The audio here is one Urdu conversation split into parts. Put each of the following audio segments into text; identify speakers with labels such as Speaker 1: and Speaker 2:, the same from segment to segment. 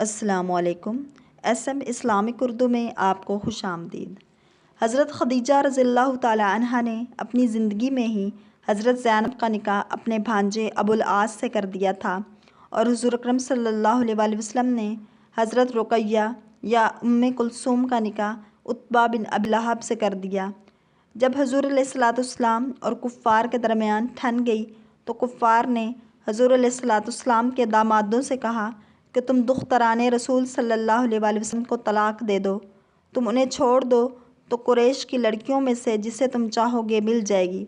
Speaker 1: السلام علیکم۔ SM اسلامک اردو میں آپ کو خوش آمدید۔ حضرت خدیجہ رضی اللہ تعالی عنہا نے اپنی زندگی میں ہی حضرت زینب کا نکاح اپنے بھانجے ابو العاص سے کر دیا تھا، اور حضور اکرم صلی اللہ علیہ وسلم نے حضرت رقیہ یا ام کلثوم کا نکاح عتبہ بن ابی لہب سے کر دیا۔ جب حضور علیہ الصلوۃ والسلام اور کفار کے درمیان ٹھن گئی تو کفار نے حضور علیہ الصلوۃ والسلام کے دامادوں سے کہا کہ تم دختران رسول صلی اللہ علیہ وسلم کو طلاق دے دو، تم انہیں چھوڑ دو تو قریش کی لڑکیوں میں سے جسے تم چاہو گے مل جائے گی۔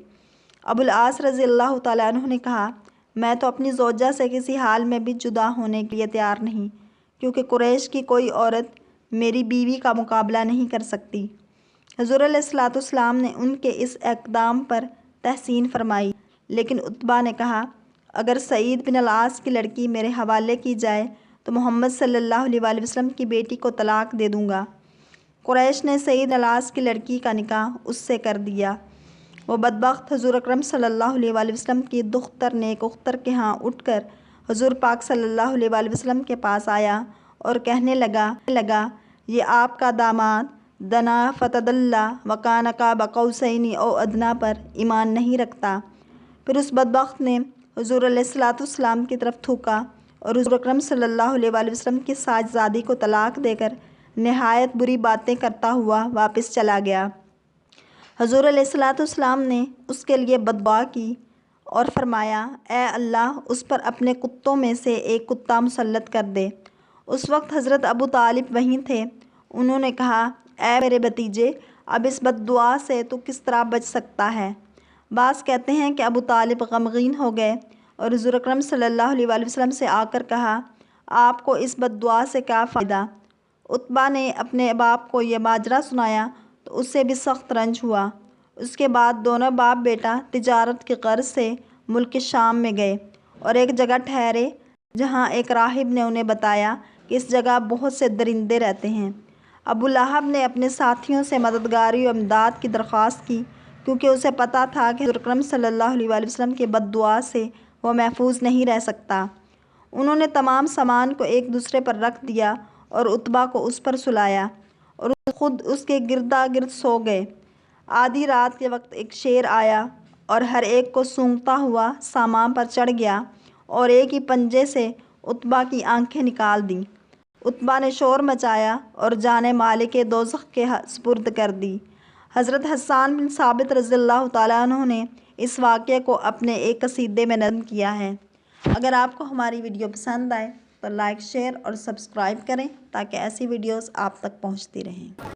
Speaker 1: ابو العاص رضی اللہ تعالیٰ عنہ نے کہا، میں تو اپنی زوجہ سے کسی حال میں بھی جدا ہونے کے لیے تیار نہیں، کیونکہ قریش کی کوئی عورت میری بیوی کا مقابلہ نہیں کر سکتی۔ حضور علیہ الصلوۃ والسلام نے ان کے اس اقدام پر تحسین فرمائی، لیکن عتبہ نے کہا، اگر سعید بن العاص کی لڑکی میرے حوالے کی جائے تو محمد صلی اللہ علیہ وسلم کی بیٹی کو طلاق دے دوں گا۔ قریش نے سعید بن العاص کی لڑکی کا نکاح اس سے کر دیا۔ وہ بدبخت حضور اکرم صلی اللہ علیہ وسلم کی دختر نیک اختر کے ہاں اٹھ کر حضور پاک صلی اللہ علیہ وسلم کے پاس آیا اور کہنے لگا یہ آپ کا داماد دنا فتدلی وکان قاب قوسین او ادنیٰ پر ایمان نہیں رکھتا۔ پھر اس بدبخت نے حضور علیہ الصلوۃ والسلام کی طرف تھوکا اور حضور اکرم صلی اللہ علیہ وسلم کی ساجزادی کو طلاق دے کر نہایت بری باتیں کرتا ہوا واپس چلا گیا۔ حضور علیہ الصلوۃ والسلام نے اس کے لیے بددعا کی اور فرمایا، اے اللہ اس پر اپنے کتوں میں سے ایک کتا مسلط کر دے۔ اس وقت حضرت ابو طالب وہیں تھے۔ انہوں نے کہا، اے میرے بھتیجے، اب اس بددعا سے تو کس طرح بچ سکتا ہے؟ بعض کہتے ہیں کہ ابو طالب غمگین ہو گئے اور حضور اکرم صلی اللہ علیہ وسلم سے آ کر کہا، آپ کو اس بددعا سے کیا فائدہ؟ عتبہ نے اپنے باپ کو یہ ماجرا سنایا تو اس سے بھی سخت رنج ہوا۔ اس کے بعد دونوں باپ بیٹا تجارت کی غرض سے ملک شام میں گئے اور ایک جگہ ٹھہرے جہاں ایک راہب نے انہیں بتایا کہ اس جگہ بہت سے درندے رہتے ہیں۔ ابو لہب نے اپنے ساتھیوں سے مددگاری و امداد کی درخواست کی، کیونکہ اسے پتہ تھا کہ حضور اکرم صلی اللہ علیہ وسلم کی بددعا سے وہ محفوظ نہیں رہ سکتا۔ انہوں نے تمام سامان کو ایک دوسرے پر رکھ دیا اور عتبہ کو اس پر سلایا اور خود اس کے گردا گرد سو گئے۔ آدھی رات کے وقت ایک شیر آیا اور ہر ایک کو سونگھتا ہوا سامان پر چڑھ گیا اور ایک ہی پنجے سے عتبہ کی آنکھیں نکال دیں۔ عتبہ نے شور مچایا اور جان مالک دوزخ کے سپرد کر دی۔ حضرت حسان بن ثابت رضی اللہ تعالیٰ عنہ نے اس واقعے کو اپنے ایک قصیدے میں نظم کیا ہے۔ اگر آپ کو ہماری ویڈیو پسند آئے تو لائک، شیئر اور سبسکرائب کریں تاکہ ایسی ویڈیوز آپ تک پہنچتی رہیں۔